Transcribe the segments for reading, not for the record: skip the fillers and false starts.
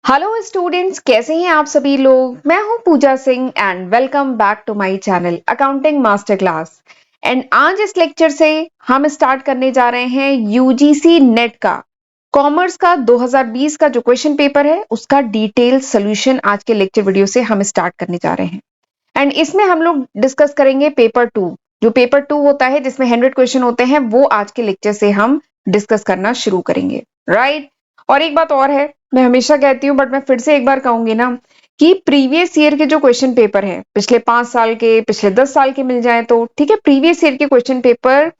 Hello students, कैसे हैं आप सभी लोग। मैं हूं Pooja Singh and welcome back to my channel accounting master class. And आज इस लेक्चर से हम स्टार्ट करने जा रहे हैं यूजीसी नेट का कॉमर्स का 2020 का जो क्वेश्चन पेपर है उसका डिटेल सोल्यूशन आज के लेक्चर वीडियो से हम स्टार्ट करने जा रहे हैं। एंड इसमें हम लोग डिस्कस करेंगे पेपर 2। जो पेपर 2 होता है जिसमें 100 क्वेश्चन होते हैं वो आज के लेक्चर से हम डिस्कस करना शुरू करेंगे, राइट। और एक बात और है, मैं हमेशा कहती हूँ बट मैं फिर से एक बार कहूंगी ना कि प्रीवियस ईयर के जो क्वेश्चन पेपर है, पिछले 5 साल के, पिछले 10 साल के मिल जाए तो ठीक है, प्रीवियस ईयर के क्वेश्चन पेपर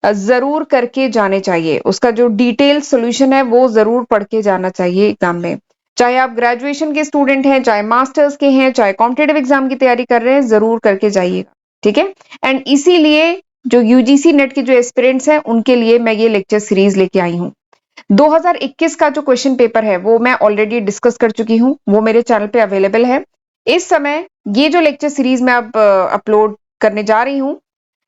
जरूर करके जाने चाहिए। उसका जो डिटेल सोल्यूशन है वो जरूर पढ़ के जाना चाहिए एग्जाम में। चाहे आप ग्रेजुएशन के स्टूडेंट हैं, चाहे मास्टर्स के हैं, चाहे कॉम्पिटेटिव एग्जाम की तैयारी कर रहे हैं, जरूर करके जाइएगा, ठीक है। एंड इसीलिए जो यूजीसी नेट के जो एस्पिरेंट्स हैं उनके लिए मैं ये लेक्चर सीरीज लेके आई हूँ। 2021 का जो क्वेश्चन पेपर है वो मैं ऑलरेडी डिस्कस कर चुकी हूँ, वो मेरे चैनल पे अवेलेबल है। इस समय ये जो लेक्चर सीरीज मैं अब अपलोड करने जा रही हूँ,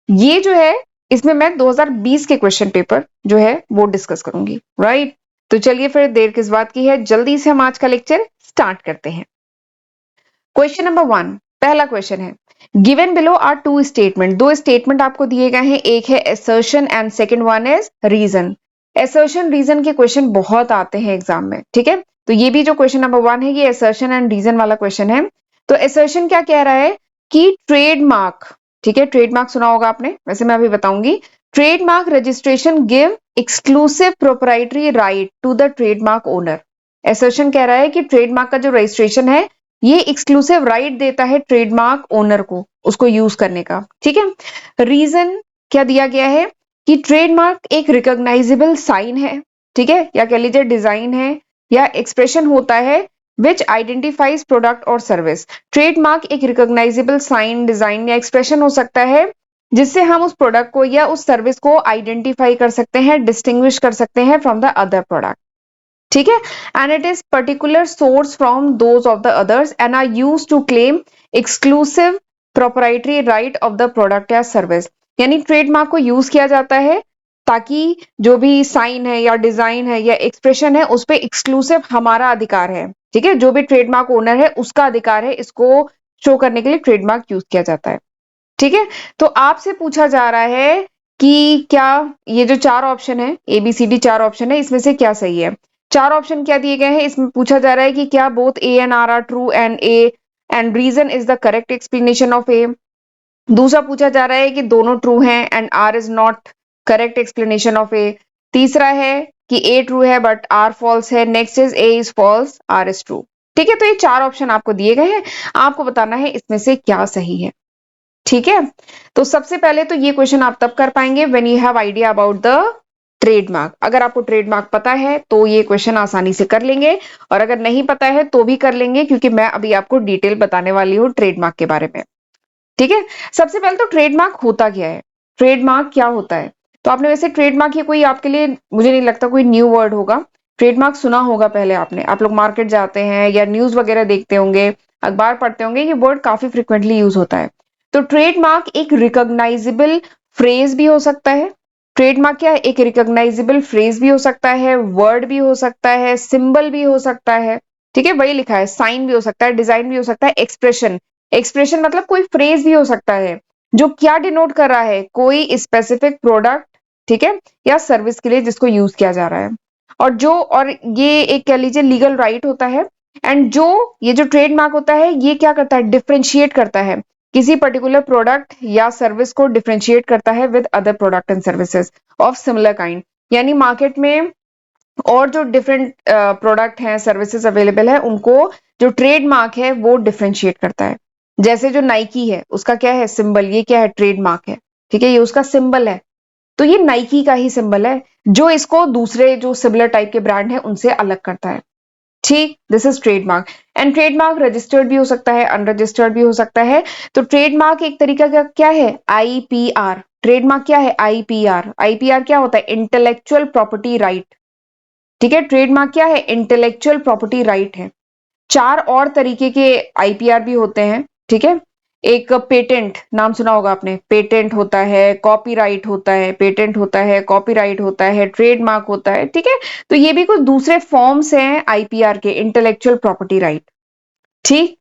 ये जो है इसमें मैं 2020 के क्वेश्चन पेपर जो है वो डिस्कस करूंगी, राइट। तो चलिए फिर देर किस बात की है, जल्दी से हम आज का लेक्चर स्टार्ट करते हैं। क्वेश्चन नंबर 1, पहला क्वेश्चन है, given below are two statement. दो स्टेटमेंट आपको दिए गए हैं, एक है assertion and second one is reason. Assertion reason के क्वेश्चन बहुत आते हैं एग्जाम में, ठीक है। तो ये भी जो क्वेश्चन नंबर 1 है ये असर्शन एंड रीजन वाला क्वेश्चन है। तो असर्शन क्या कह रहा है कि ट्रेडमार्क, ठीक है, ट्रेडमार्क सुना होगा आपने, वैसे मैं अभी बताऊंगी। Trademark registration give exclusive proprietary right to the trademark owner. Assertion कह रहा है कि ट्रेडमार्क का जो रजिस्ट्रेशन है ये एक्सक्लूसिव राइट देता है ट्रेडमार्क ओनर को उसको यूज करने का, ठीक है। रीजन क्या दिया गया है कि ट्रेडमार्क एक रिकॉग्नाइजेबल साइन है, ठीक है, या कह लीजिए डिजाइन है या एक्सप्रेशन होता है विच आइडेंटिफाइज प्रोडक्ट और सर्विस। ट्रेडमार्क एक रिकॉग्नाइजेबल साइन, डिजाइन या एक्सप्रेशन हो सकता है जिससे हम उस प्रोडक्ट को या उस सर्विस को आइडेंटिफाई कर सकते हैं, डिस्टिंग्विश कर सकते हैं फ्रॉम द अदर प्रोडक्ट, ठीक है। And it is particular source from those of the others and are use to claim exclusive proprietary right of the product या सर्विस। यानी ट्रेडमार्क को यूज किया जाता है ताकि जो भी साइन है या डिजाइन है या एक्सप्रेशन है उस पर एक्सक्लूसिव हमारा अधिकार है, ठीक है। जो भी ट्रेडमार्क ओनर है उसका अधिकार है, इसको शो करने के लिए ट्रेडमार्क यूज किया जाता है, ठीक है। तो आपसे पूछा जा रहा है कि क्या ये जो चार ऑप्शन है, ABCD चार ऑप्शन है, इसमें से क्या सही है। चार ऑप्शन क्या दिए गए हैं, इसमें पूछा जा रहा है कि क्या both A and R are true and A and reason is the correct explanation of A। दूसरा पूछा जा रहा है कि दोनों ट्रू हैं and R is not correct explanation of A। तीसरा है कि A ट्रू है बट R फॉल्स है। Next is A is false, R is true, ठीक है। तो ये चार ऑप्शन आपको दिए गए हैं, आपको बताना है इसमें से क्या सही है, ठीक है। तो सबसे पहले तो ये क्वेश्चन आप तब कर पाएंगे when you have idea about the trademark. अगर आपको ट्रेडमार्क पता है तो ये क्वेश्चन आसानी से कर लेंगे, और अगर नहीं पता है तो भी कर लेंगे क्योंकि मैं अभी आपको डिटेल बताने वाली हूँ ट्रेडमार्क के बारे में, ठीक है। सबसे पहले तो ट्रेडमार्क होता क्या है, ट्रेडमार्क क्या होता है। तो आपने वैसे ट्रेडमार्क ये कोई आपके लिए मुझे नहीं लगता कोई न्यू वर्ड होगा। ट्रेडमार्क सुना होगा पहले आपने, आप लोग मार्केट जाते हैं या न्यूज वगैरह देखते होंगे, अखबार पढ़ते होंगे, ये वर्ड काफी फ्रिक्वेंटली यूज होता है। तो ट्रेडमार्क एक रिकॉग्नाइजेबल फ्रेज भी हो सकता है। ट्रेडमार्क क्या है, एक रिकॉग्नाइजेबल फ्रेज भी हो सकता है, वर्ड भी हो सकता है, सिंबल भी हो सकता है, ठीक है, वही लिखा है, साइन भी हो सकता है, डिजाइन भी हो सकता है, एक्सप्रेशन। एक्सप्रेशन मतलब कोई फ्रेज भी हो सकता है जो क्या डिनोट कर रहा है, कोई स्पेसिफिक प्रोडक्ट, ठीक है, या सर्विस के लिए जिसको यूज किया जा रहा है। और ये एक कह लीजिए लीगल राइट होता है। एंड जो ये जो ट्रेडमार्क होता है ये क्या करता है, डिफरेंशिएट करता है, किसी पर्टिकुलर प्रोडक्ट या सर्विस को डिफरेंशिएट करता है with other product and services of similar kind. यानी मार्केट में और जो डिफरेंट प्रोडक्ट हैं, सर्विसेज अवेलेबल है, उनको जो ट्रेडमार्क है वो डिफरेंशिएट करता है। जैसे जो नाइकी है उसका क्या है, सिंबल, ये क्या है, ट्रेडमार्क है, ठीक है, ये उसका सिंबल है। तो ये नाइकी का ही सिंबल है जो इसको दूसरे जो सिमिलर टाइप के ब्रांड है उनसे अलग करता है, ठीक। This is trademark. And trademark registered भी हो सकता है, अनरजिस्टर्ड भी हो सकता है। तो ट्रेडमार्क एक तरीका का क्या है, IPR। ट्रेडमार्क क्या है, IPR। IPR क्या होता है, इंटेलेक्चुअल प्रॉपर्टी राइट, ठीक है। ट्रेडमार्क क्या है, इंटेलेक्चुअल प्रॉपर्टी राइट है। चार और तरीके के IPR भी होते हैं, ठीक है। एक पेटेंट नाम सुना होगा आपने, पेटेंट होता है, कॉपीराइट होता है, पेटेंट होता है, कॉपीराइट होता है, ट्रेडमार्क होता है, ठीक है। तो ये भी कुछ दूसरे फॉर्म्स हैं आईपीआर के, इंटेलेक्चुअल प्रॉपर्टी राइट, ठीक।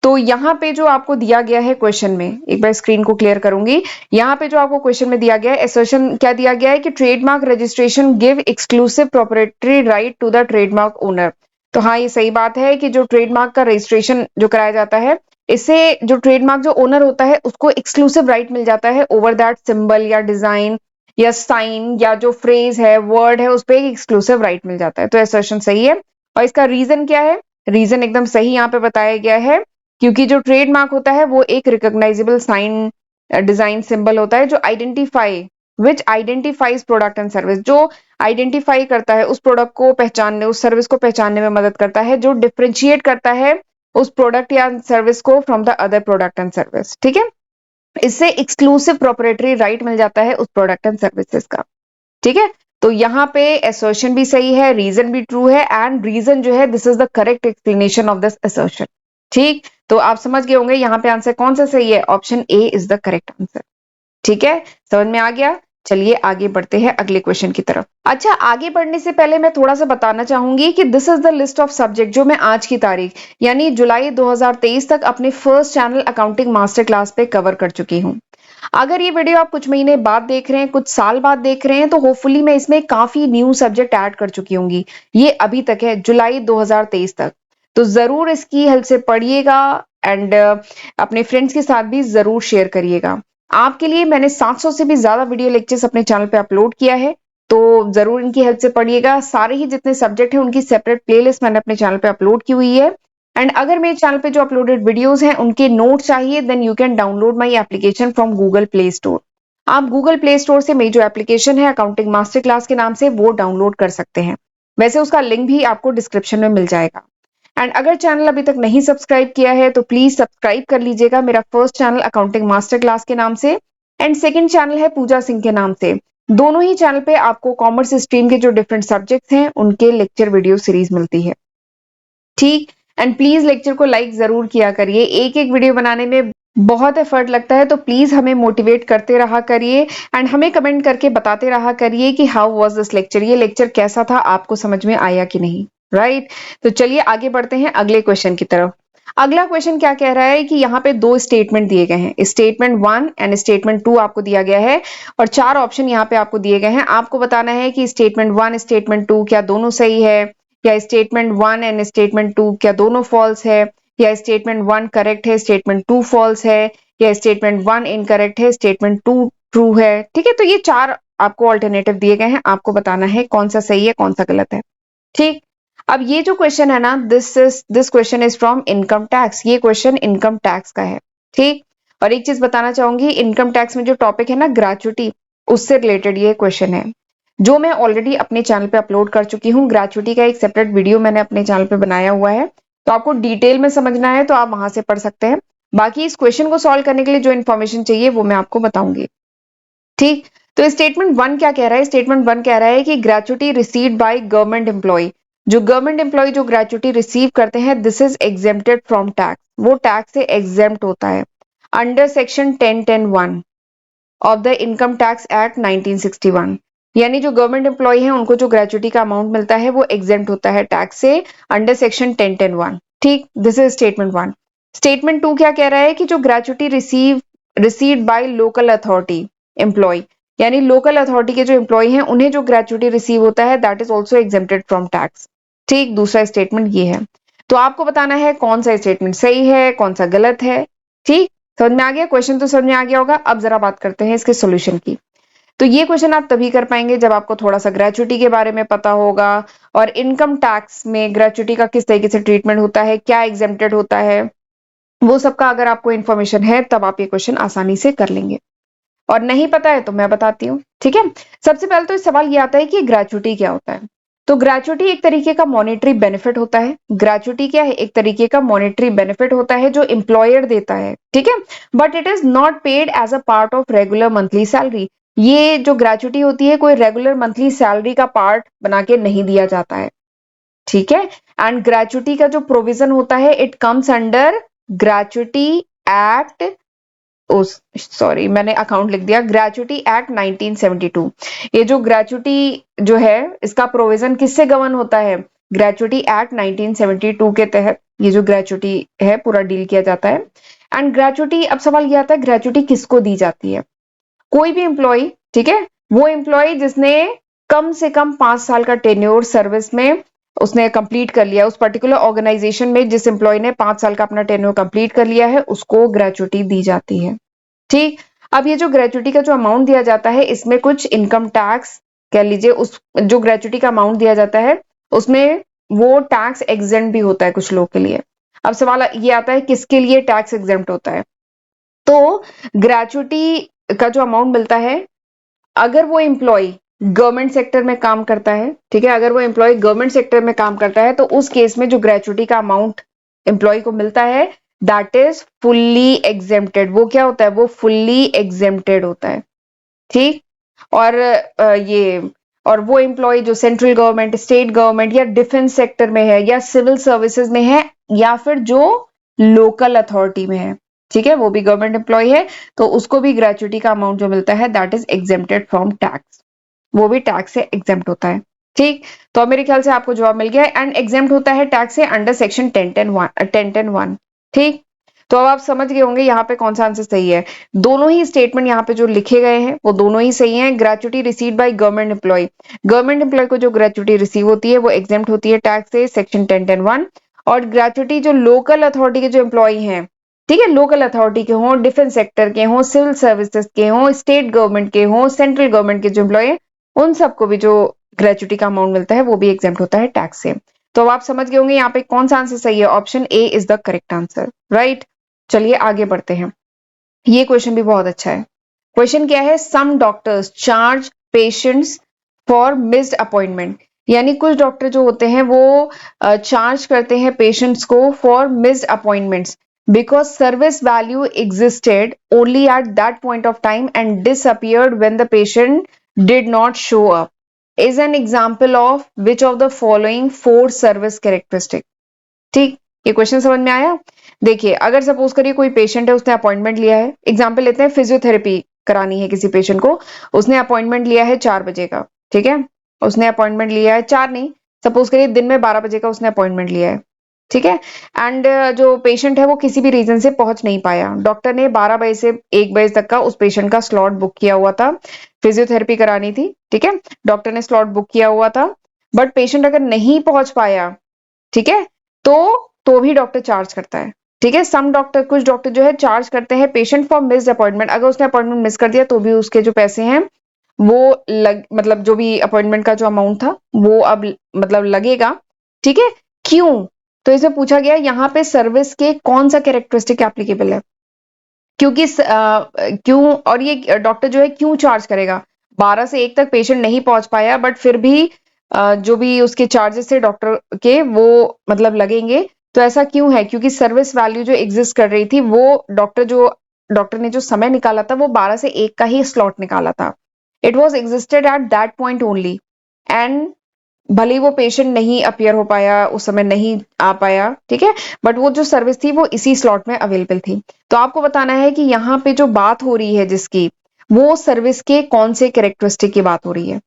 तो यहाँ पे जो आपको दिया गया है क्वेश्चन में, एक बार स्क्रीन को क्लियर करूंगी। यहाँ पे जो आपको क्वेश्चन में दिया गया है, असर्शन क्या दिया गया है कि trademark registration give exclusive proprietary right to the trademark owner. तो हाँ, ये सही बात है कि जो ट्रेडमार्क का रजिस्ट्रेशन जो कराया जाता है, इससे जो ट्रेडमार्क जो ओनर होता है उसको एक्सक्लूसिव राइट मिल जाता है ओवर दैट सिंबल या डिजाइन या साइन या जो फ्रेज है, वर्ड है, उस पर एक एक्सक्लूसिव राइट मिल जाता है। तो असर्शन सही है। और इसका रीजन क्या है? रीजन एकदम सही यहाँ पे बताया गया है, क्योंकि जो ट्रेडमार्क होता है वो एक रिकॉग्नाइजेबल साइन, डिजाइन, सिंबल होता है जो identify which identifies product and service, जो आइडेंटिफाई करता है उस प्रोडक्ट को पहचानने, उस सर्विस को पहचानने में मदद करता है, जो डिफ्रेंशिएट करता है उस प्रोडक्ट या सर्विस को from the other product and service, ठीक है। इससे एक्सक्लूसिव प्रोप्राइटरी राइट मिल जाता है उस प्रोडक्ट एंड सर्विसेज का, ठीक है। तो यहाँ पे असर्शन भी सही है, रीजन भी ट्रू है, एंड रीजन जो है this is the correct explanation of this assertion, ठीक। तो आप समझ गए होंगे यहाँ पे आंसर कौन सा सही है, option A is the correct answer, ठीक है। समझ में आ गया। चलिए आगे बढ़ते हैं अगले क्वेश्चन की तरफ। अच्छा, आगे बढ़ने से पहले मैं थोड़ा सा बताना चाहूंगी कि this is the list of subject जो मैं आज की तारीख यानी जुलाई 2023 तक अपने first channel accounting master class पे कवर कर चुकी हूँ। अगर ये वीडियो आप कुछ महीने बाद देख रहे हैं, कुछ साल बाद देख रहे हैं, तो होपफुली मैं इसमें काफी न्यू सब्जेक्ट ऐड कर चुकी होंगी। ये अभी तक है, जुलाई 2023 तक। तो जरूर इसकी हेल्प से पढ़िएगा एंड अपने फ्रेंड्स के साथ भी जरूर शेयर करिएगा। आपके लिए मैंने 700 से भी ज्यादा वीडियो लेक्चर्स अपने चैनल पे अपलोड किया है, तो जरूर इनकी हेल्प से पढ़िएगा। सारे ही जितने सब्जेक्ट हैं उनकी सेपरेट प्लेलिस्ट मैंने अपने चैनल पे अपलोड की हुई है। एंड अगर मेरे चैनल पे जो अपलोडेड वीडियोस हैं उनके नोट चाहिए, then you can download my application from Google Play Store. आप गूगल प्ले स्टोर से मेरी जो एप्लीकेशन है अकाउंटिंग मास्टर क्लास के नाम से, वो डाउनलोड कर सकते हैं। वैसे उसका लिंक भी आपको डिस्क्रिप्शन में मिल जाएगा। एंड अगर चैनल अभी तक नहीं सब्सक्राइब किया है तो प्लीज सब्सक्राइब कर लीजिएगा। मेरा first channel accounting master class के नाम से एंड सेकंड चैनल है पूजा सिंह के नाम से। दोनों ही चैनल पे आपको कॉमर्स स्ट्रीम के जो डिफरेंट सब्जेक्ट्स हैं उनके लेक्चर वीडियो सीरीज मिलती है, ठीक। एंड प्लीज लेक्चर को लाइक जरूर किया करिए। एक एक वीडियो बनाने में बहुत एफर्ट लगता है, तो प्लीज हमें मोटिवेट करते रहा करिए एंड हमें कमेंट करके बताते रहा करिए कि हाउ वाज दिस लेक्चर, ये लेक्चर कैसा था, आपको समझ में आया कि नहीं, राइट। तो चलिए आगे बढ़ते हैं अगले क्वेश्चन की तरफ। अगला क्वेश्चन क्या कह रहा है कि यहाँ पे दो स्टेटमेंट दिए गए हैं, स्टेटमेंट 1 एंड स्टेटमेंट 2 आपको दिया गया है, और चार ऑप्शन यहाँ पे आपको दिए गए हैं। आपको बताना है कि स्टेटमेंट 1 स्टेटमेंट 2 क्या दोनों सही है, या स्टेटमेंट 1 एंड स्टेटमेंट 2 क्या दोनों फॉल्स है, या स्टेटमेंट 1 करेक्ट है, स्टेटमेंट 2 फॉल्स है, या स्टेटमेंट 1 इनकरेक्ट है, स्टेटमेंट 2 ट्रू है, ठीक है। तो ये चार आपको ऑल्टरनेटिव दिए गए हैं, आपको बताना है कौन सा सही है कौन सा गलत है, ठीक। अब ये जो क्वेश्चन है ना, this question is from income tax, ये क्वेश्चन इनकम टैक्स का है, ठीक। और एक चीज बताना चाहूंगी, इनकम टैक्स में जो टॉपिक है ना ग्रेच्युटी, उससे रिलेटेड ये क्वेश्चन है, जो मैं ऑलरेडी अपने चैनल पे अपलोड कर चुकी हूँ। ग्रेच्युटी का एक सेपरेट वीडियो मैंने अपने चैनल पे बनाया हुआ है, तो आपको डिटेल में समझना है तो आप वहां से पढ़ सकते हैं। बाकी इस क्वेश्चन को सॉल्व करने के लिए जो इन्फॉर्मेशन चाहिए वो मैं आपको बताऊंगी, ठीक। तो स्टेटमेंट 1 क्या कह रहा है, स्टेटमेंट 1 कह रहा है कि gratuity received by government employ, जो गवर्नमेंट एम्प्लॉय जो ग्रेच्युटी रिसीव करते हैं, this is exempted from tax, वो टैक्स से एग्जेम्प्ट होता है under section 10(10)(1) of the Income Tax Act 1961। यानी जो गवर्नमेंट एम्प्लॉय है उनको जो ग्रेच्युटी का अमाउंट मिलता है वो एग्जेम्प्ट होता है टैक्स से अंडर सेक्शन 10(10)(1), ठीक। This is statement 1। स्टेटमेंट 2 क्या कह रहा है कि जो gratuity received by local authority employ, यानी लोकल अथॉरिटी के जो एम्प्लॉय हैं उन्हें जो ग्रेच्युटी रिसीव होता है that is also exempted from tax, ठीक। दूसरा स्टेटमेंट ये है। तो आपको बताना है कौन सा स्टेटमेंट सही है कौन सा गलत है, ठीक। समझ में आ गया, क्वेश्चन तो समझ में आ गया होगा। अब जरा बात करते हैं इसके सोल्यूशन की। तो ये क्वेश्चन आप तभी कर पाएंगे जब आपको थोड़ा सा ग्रेच्युटी के बारे में पता होगा, और इनकम टैक्स में ग्रेच्युटी का किस तरीके से ट्रीटमेंट होता है, क्या एग्जेम्प्टेड होता है, वो सबका अगर आपको इन्फॉर्मेशन है तब आप ये क्वेश्चन आसानी से कर लेंगे। और नहीं पता है तो मैं बताती हूँ, ठीक है। सबसे पहले तो इस सवाल ये आता है कि ग्रेच्युटी क्या होता है। तो ग्रेच्युटी एक तरीके का मॉनेटरी बेनिफिट होता है। ग्रेच्युटी क्या है, एक तरीके का मॉनेटरी बेनिफिट होता है जो एम्प्लॉयर देता है, ठीक है। But it is not paid as a part of regular monthly salary. ये जो ग्रेच्युटी होती है कोई रेगुलर मंथली सैलरी का पार्ट बना के नहीं दिया जाता है, ठीक है। एंड ग्रेच्युटी का जो प्रोविजन होता है it comes under gratuity act उस सॉरी मैंने अकाउंट लिख दिया, ग्रेचुटी एक्ट 1972। ये जो ग्रेचुटी जो है इसका प्रोविजन किससे गवर्न होता है? ग्रेचुटी एक्ट 1972 के तहत ये जो ग्रेचुटी है पूरा डील किया जाता है। एंड ग्रेचुटी, अब सवाल ये आता है ग्रेचुटी किसको दी जाती है? कोई भी एम्प्लॉय, ठीक है, वो एम्प्लॉय जिसने कम से कम 5 साल का टेन्योर सर्विस में उसने कंप्लीट कर लिया, उस पर्टिकुलर ऑर्गेनाइजेशन में जिस एम्प्लॉय ने 5 साल का अपना टेन्योर कंप्लीट कर लिया है उसको ग्रेचुटी दी जाती है। ठीक, अब ये जो ग्रेचुटी का जो अमाउंट दिया जाता है इसमें कुछ इनकम टैक्स कह लीजिए, उस जो ग्रेचुटी का अमाउंट दिया जाता है उसमें वो टैक्स एग्जेम्प्ट भी होता है कुछ लोग के लिए। अब सवाल ये आता है किसके लिए टैक्स एग्जेम्प्ट होता है? तो ग्रेचुटी का जो अमाउंट मिलता है, अगर वो एम्प्लॉय गवर्नमेंट सेक्टर में काम करता है, ठीक है, अगर वो एम्प्लॉय गवर्नमेंट सेक्टर में काम करता है तो उस केस में जो ग्रेचुटी का अमाउंट एम्प्लॉय को मिलता है दैट इज फुल्ली एग्जेम्प्टेड। वो क्या होता है? वो फुल्ली एग्जेम्प्टेड होता है। ठीक, और ये और वो एम्प्लॉय जो सेंट्रल गवर्नमेंट, स्टेट गवर्नमेंट या डिफेंस सेक्टर में है या सिविल सर्विसेज में है या फिर जो लोकल अथॉरिटी में है, ठीक है, वो भी गवर्नमेंट एम्प्लॉय है तो उसको भी ग्रेचुटी का अमाउंट जो मिलता है that is exempted from tax, वो भी टैक्स से एग्जेम्प्ट होता है। ठीक, तो अब मेरे ख्याल से आपको जवाब मिल गया। एंड एग्जेम्प्ट होता है टैक्स से अंडर सेक्शन 1010(1). ठीक, तो अब आप समझ गए होंगे यहाँ पे कौन सा आंसर सही है। दोनों ही स्टेटमेंट यहाँ पे जो लिखे गए हैं वो दोनों ही सही हैं। Gratuity received by government employ, government employ को जो ग्रेचुटी रिसीव होती है वो एग्जेम्प्ट होती है टैक्स से, सेक्शन 1010(1). और ग्रेचुटी जो लोकल अथॉरिटी के जो एम्प्लॉय हैं, ठीक है, लोकल अथॉरिटी के हों, डिफेंस सेक्टर के हों, सिविल सर्विसेज के हों, स्टेट गवर्नमेंट के हों, सेंट्रल गवर्नमेंट के जो एम्प्लॉय, उन सबको भी जो ग्रेचुटी का अमाउंट मिलता है वो भी एग्जेम्प्ट होता है टैक्स से। तो अब आप समझ गए होंगे यहाँ पे कौन सा आंसर सही है। Option A is the correct answer, right. चलिए आगे बढ़ते हैं, ये क्वेश्चन भी बहुत अच्छा है। क्वेश्चन क्या है? Some doctors charge patients for missed appointment, यानी कुछ डॉक्टर जो होते हैं वो चार्ज करते हैं पेशेंट्स को for missed appointments because service value existed only at that point of time and disappeared when the patient did not show up is an example of which of the following 4 service characteristic. ठीक, ये question समझ में आया? देखिए, अगर suppose करिए कोई patient है, उसने अपॉइंटमेंट लिया है, एग्जांपल लेते हैं फिजियोथेरेपी करानी है किसी पेशेंट को, उसने अपॉइंटमेंट लिया है 4 बजे का, ठीक है, उसने अपॉइंटमेंट लिया है, 4 नहीं, सपोज करिए दिन में 12 बजे का उसने अपॉइंटमेंट लिया है, ठीक है। एंड जो पेशेंट है वो किसी भी रीजन से पहुंच नहीं पाया, डॉक्टर ने 12 बजे से 1 बजे तक का उस पेशेंट का स्लॉट बुक किया हुआ था, फिजियोथेरेपी करानी थी, ठीक है, डॉक्टर ने स्लॉट बुक किया हुआ था, बट पेशेंट अगर नहीं पहुंच पाया, ठीक है, तो भी डॉक्टर चार्ज करता है, ठीक है। सम डॉक्टर, कुछ डॉक्टर जो है चार्ज करते हैं पेशेंट फॉर मिस्ड अपॉइंटमेंट, अगर उसने अपॉइंटमेंट मिस कर दिया तो भी उसके जो पैसे हैं वो मतलब जो भी अपॉइंटमेंट का जो अमाउंट था वो अब मतलब लगेगा, ठीक है। क्यों? तो इसमें पूछा गया यहाँ पे सर्विस के कौन सा कैरेक्टरिस्टिक एप्लीकेबल है, क्योंकि क्यों, और ये डॉक्टर जो है क्यों चार्ज करेगा? 12 से 1 तक पेशेंट नहीं पहुंच पाया बट फिर भी जो भी उसके चार्जेस थे डॉक्टर के वो मतलब लगेंगे, तो ऐसा क्यों है? क्योंकि सर्विस वैल्यू जो एग्जिस्ट कर रही थी वो डॉक्टर ने जो समय निकाला था वो 12 से 1 का ही स्लॉट निकाला था, it was existed at that point only. And भले ही वो पेशेंट नहीं अपियर हो पाया, उस समय नहीं आ पाया, ठीक है, बट वो जो सर्विस थी वो इसी स्लॉट में अवेलेबल थी। तो आपको बताना है कि यहाँ पे जो बात हो रही है जिसकी, वो सर्विस के कौन से कैरेक्टरिस्टिक की बात हो रही है।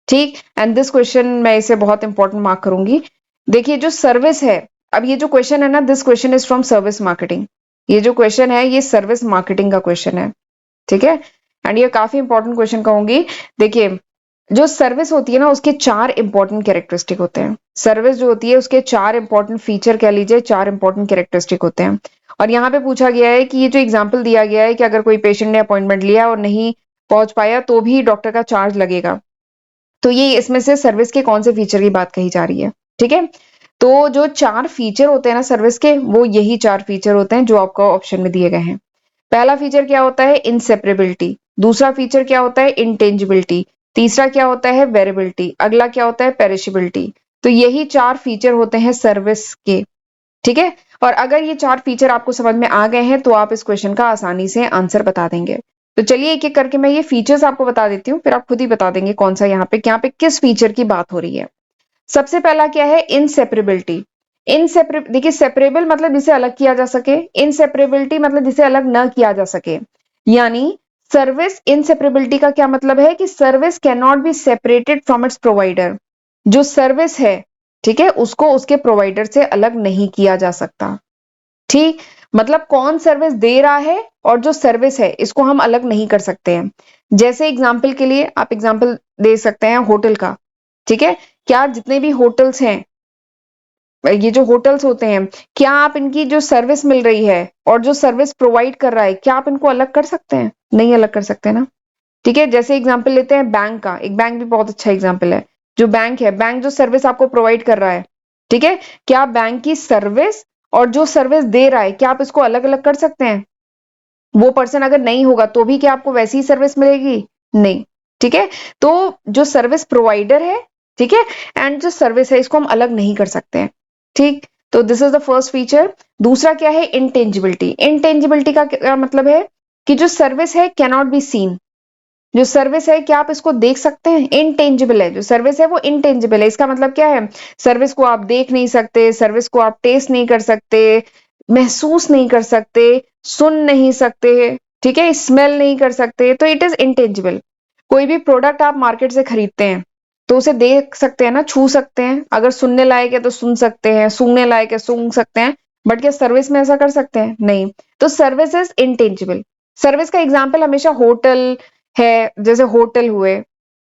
ठीक, एंड दिस क्वेश्चन मैं इसे बहुत इंपॉर्टेंट मार्क करूंगी। देखिए जो सर्विस है, अब ये जो क्वेश्चन है ना, this question is from service marketing, ये जो क्वेश्चन है ये सर्विस मार्केटिंग का क्वेश्चन है, ठीक है, एंड ये काफी इंपॉर्टेंट क्वेश्चन कहूंगी। देखिए जो सर्विस होती है ना उसके 4 इंपॉर्टेंट कैरेक्टरिस्टिक होते हैं, सर्विस जो होती है उसके 4 इंपॉर्टेंट फीचर कह लीजिए, 4 इंपॉर्टेंट कैरेक्टरिस्टिक होते हैं। और यहाँ पे पूछा गया है कि ये जो एग्जाम्पल दिया गया है कि अगर कोई पेशेंट ने अपॉइंटमेंट लिया और नहीं पहुंच पाया तो भी डॉक्टर का चार्ज लगेगा, तो ये इसमें से सर्विस के कौन से फीचर की बात कही जा रही है, ठीक है। तो जो 4 फीचर होते हैं ना सर्विस के, वो यही 4 फीचर होते हैं जो आपको ऑप्शन में दिए गए हैं। पहला फीचर क्या होता है? इनसेपरेबिलिटी। दूसरा फीचर क्या होता है? इंटेंजिबिलिटी। तीसरा क्या होता है? वेरेबिलिटी। अगला क्या होता है? पेरिशेबिलिटी। तो यही 4 फीचर होते हैं सर्विस के, ठीक है। और अगर ये 4 फीचर आपको समझ में आ गए हैं तो आप इस क्वेश्चन का आसानी से आंसर बता देंगे। तो चलिए एक एक करके मैं ये फीचर्स आपको बता देती हूँ, फिर आप खुद ही बता देंगे कौन सा यहाँ पे किस फीचर की बात हो रही है। सबसे पहला क्या है? इनसेपरेबिलिटी। देखिए सेपरेबल मतलब जिसे अलग किया जा सके, इनसेपरेबिलिटी मतलब जिसे अलग न किया जा सके। यानी सर्विस इनसेपरेबिलिटी का क्या मतलब है कि service can not be separated from its provider. जो सर्विस है, ठीक है, उसको उसके प्रोवाइडर से अलग नहीं किया जा सकता। ठीक, मतलब कौन सर्विस दे रहा है और जो सर्विस है इसको हम अलग नहीं कर सकते हैं। जैसे एग्जाम्पल के लिए आप एग्जाम्पल दे सकते हैं होटल का। ठीक है, क्या जितने भी होटल्स हैं, ये जो होटल्स होते हैं, क्या आप इनकी जो सर्विस मिल रही है और जो सर्विस प्रोवाइड कर रहा है, क्या आप इनको अलग कर सकते हैं? नहीं अलग कर सकते ना। ठीक है, जैसे एग्जाम्पल लेते हैं बैंक का, एक बैंक भी बहुत अच्छा एग्जाम्पल है। जो बैंक है, बैंक जो सर्विस आपको प्रोवाइड कर रहा है, ठीक है, क्या बैंक की सर्विस और जो सर्विस दे रहा है, क्या आप इसको अलग अलग कर सकते हैं? वो पर्सन अगर नहीं होगा तो भी क्या आपको वैसी ही सर्विस मिलेगी? नहीं। ठीक है, तो जो सर्विस प्रोवाइडर है, ठीक है, एंड जो सर्विस है, इसको हम अलग नहीं कर सकते हैं। ठीक, तो this is the first feature. दूसरा क्या है? इंटेंजिबिलिटी। इंटेंजिबिलिटी का क्या मतलब है कि जो सर्विस है कैनॉट बी सीन। जो सर्विस है, क्या आप इसको देख सकते हैं? इनटेंजिबल है, जो सर्विस है वो इनटेंजिबल है। इसका मतलब क्या है? सर्विस को आप देख नहीं सकते, सर्विस को आप टेस्ट नहीं कर सकते, महसूस नहीं कर सकते, सुन नहीं सकते, ठीक है, स्मेल नहीं कर सकते, तो इट इज इंटेंजिबल। कोई भी प्रोडक्ट आप मार्केट से खरीदते हैं तो उसे देख सकते हैं ना, छू सकते हैं, अगर सुनने लायक है तो सुन सकते हैं, सूंघने लायक है सूंघ सकते हैं, बट क्या सर्विस में ऐसा कर सकते हैं? नहीं। तो सर्विस इज इंटेंजिबल। सर्विस का एग्जाम्पल हमेशा होटल है, जैसे होटल हुए,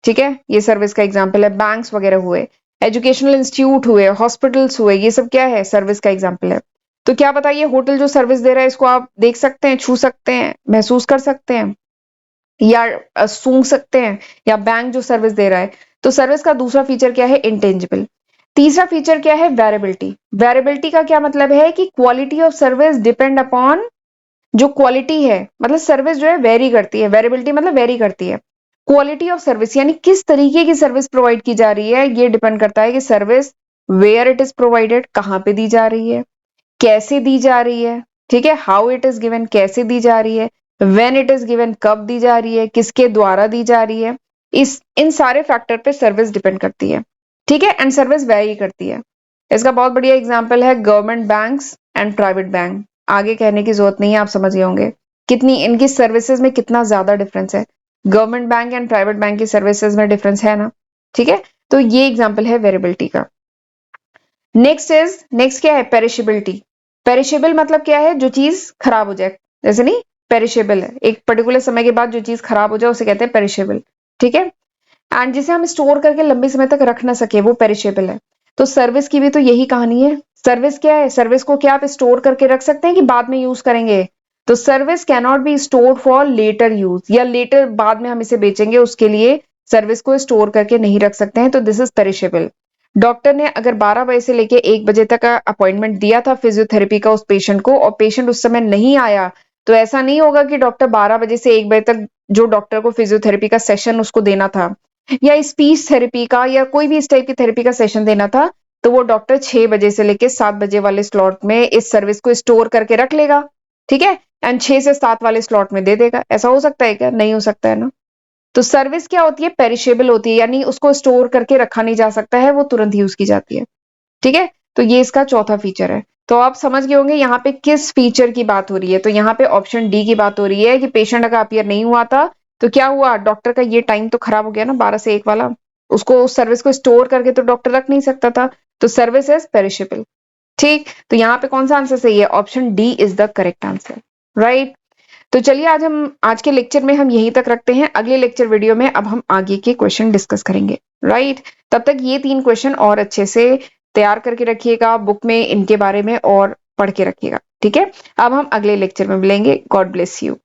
ठीक है, ये सर्विस का एग्जाम्पल है। बैंक्स वगैरह हुए, एजुकेशनल इंस्टीट्यूट हुए, हॉस्पिटल्स हुए, ये सब क्या है? सर्विस का एग्जाम्पल है। तो क्या बताइए, होटल जो सर्विस दे रहा है, इसको आप देख सकते हैं, छू सकते हैं, महसूस कर सकते हैं, या सूंघ सकते हैं, या बैंक जो सर्विस दे रहा है? तो सर्विस का दूसरा फीचर क्या है? इंटेंजिबल। तीसरा फीचर क्या है? वेरिएबिलिटी। वेरिएबिलिटी का क्या मतलब है कि quality of service depend upon जो क्वालिटी है, मतलब सर्विस जो है वेरी करती है, वेरिएबिलिटी मतलब वेरी करती है। क्वालिटी ऑफ सर्विस यानी किस तरीके की सर्विस प्रोवाइड की जा रही है, ये डिपेंड करता है कि service where it is provided, कहां पे दी जा रही है, कैसे दी जा रही है, ठीक है, हाउ इट इज गिवन, कैसे दी जा रही है, व्हेन इट इज गिवन, कब दी जा रही है, किसके द्वारा दी जा रही है। इस इन सारे फैक्टर पे सर्विस डिपेंड करती है। ठीक है, एंड सर्विस वेरी करती है। इसका बहुत बढ़िया एग्जांपल है government banks and private bank. आगे कहने की जरूरत नहीं है, आप समझ गए होंगे कितनी इनकी सर्विसेज में कितना ज्यादा डिफरेंस है। Government bank and private bank की सर्विसेज में डिफरेंस है ना। ठीक है, तो ये एग्जांपल है वेरिएबिलिटी का। नेक्स्ट क्या है? पेरिशेबिलिटी। पेरिशेबल मतलब क्या है? जो चीज खराब हो जाए, जैसे नहीं, पेरिशेबल है, एक पर्टिकुलर समय के बाद जो चीज खराब हो जाए उसे कहते हैं पेरिशेबल। ठीक है, एंड जिसे हम स्टोर करके लंबे समय तक रख ना सके वो पेरिशेबल है। तो सर्विस की भी तो यही कहानी है। सर्विस क्या है? सर्विस को क्या आप स्टोर करके रख सकते हैं कि बाद में यूज करेंगे? तो service can not be stored for later use, या लेटर बाद में हम इसे बेचेंगे उसके लिए सर्विस को स्टोर करके नहीं रख सकते हैं, तो दिस इज पेरिशेबल। डॉक्टर ने अगर 12 बजे से लेके 1 बजे तक का अपॉइंटमेंट दिया था फिजियोथेरेपी का उस पेशेंट को, और पेशेंट उस समय नहीं आया, तो ऐसा नहीं होगा कि डॉक्टर 12 बजे से 1 बजे तक जो डॉक्टर को फिजियोथेरेपी का सेशन उसको देना था, या स्पीच थेरेपी का, या कोई भी इस टाइप की थेरेपी का सेशन देना था, तो वो डॉक्टर 6 बजे से लेके 7 बजे वाले स्लॉट में इस सर्विस को स्टोर करके रख लेगा। ठीक है, एंड 6 से 7 वाले स्लॉट में दे देगा। ऐसा हो सकता है क्या? नहीं हो सकता है ना। तो सर्विस क्या होती है? पेरिशेबल होती है, यानी उसको स्टोर करके रखा नहीं जा सकता है, वो तुरंत यूज की जाती है। ठीक है, तो ये इसका चौथा फीचर है। तो आप समझ गए होंगे यहाँ पे किस फीचर की बात हो रही है। तो यहाँ पे ऑप्शन डी की बात हो रही है कि पेशेंट अगर अपीयर नहीं हुआ था तो क्या हुआ, डॉक्टर का ये टाइम तो खराब हो गया ना, 12 से 1 वाला, उसको उस सर्विस को स्टोर करके तो डॉक्टर रख नहीं सकता था, तो सर्विस इज पेरिशेबल। ठीक, तो यहाँ पे कौन सा आंसर सही है? Option D is the correct answer, right. तो चलिए आज के लेक्चर में हम यहीं तक रखते हैं। अगले लेक्चर वीडियो में अब हम आगे के क्वेश्चन डिस्कस करेंगे, राइट। तब तक ये 3 क्वेश्चन और अच्छे से तैयार करके रखिएगा, बुक में इनके बारे में और पढ़ के रखिएगा, ठीक है। अब हम अगले लेक्चर में मिलेंगे। God bless you.